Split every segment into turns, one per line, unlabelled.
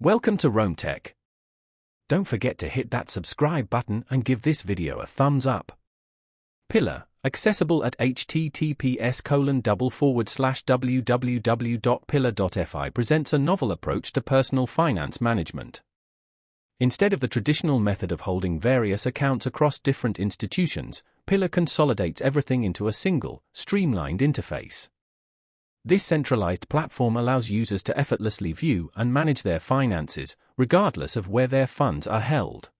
Welcome to Rome Tech. Don't forget to hit that subscribe button and give this video a thumbs up. Pillar, accessible at https://www.pillar.fi, presents a novel approach to personal finance management. Instead of the traditional method of holding various accounts across different institutions, Pillar consolidates everything into a single, streamlined interface. This centralized platform allows users to effortlessly view and manage their finances, regardless of where their funds are held.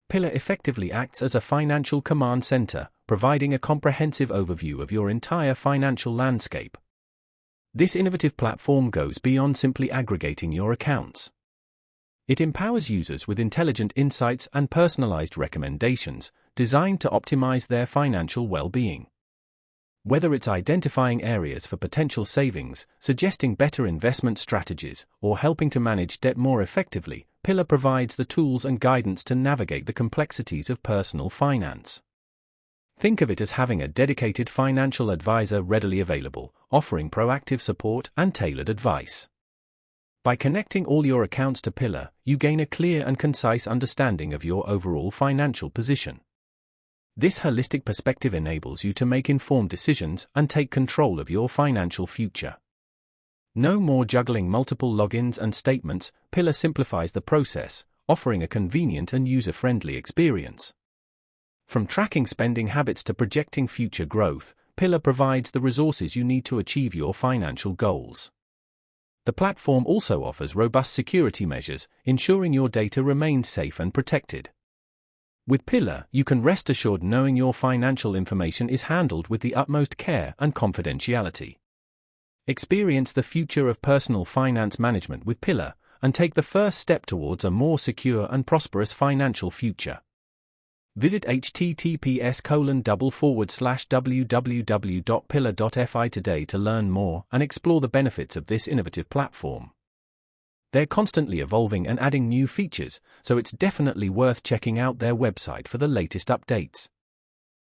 Pillar effectively acts as a financial command center, providing a comprehensive overview of your entire financial landscape. This innovative platform goes beyond simply aggregating your accounts. It empowers users with intelligent insights and personalized recommendations, designed to optimize their financial well-being. Whether it's identifying areas for potential savings, suggesting better investment strategies, or helping to manage debt more effectively, Pillar provides the tools and guidance to navigate the complexities of personal finance. Think of it as having a dedicated financial advisor readily available, offering proactive support and tailored advice. By connecting all your accounts to Pillar, you gain a clear and concise understanding of your overall financial position. This holistic perspective enables you to make informed decisions and take control of your financial future. No more juggling multiple logins and statements. Pillar simplifies the process, offering a convenient and user-friendly experience. From tracking spending habits to projecting future growth, Pillar provides the resources you need to achieve your financial goals. The platform also offers robust security measures, ensuring your data remains safe and protected. With Pillar, you can rest assured knowing your financial information is handled with the utmost care and confidentiality. Experience the future of personal finance management with Pillar, and take the first step towards a more secure and prosperous financial future. Visit https://www.pillar.fi today to learn more and explore the benefits of this innovative platform. They're constantly evolving and adding new features, so it's definitely worth checking out their website for the latest updates.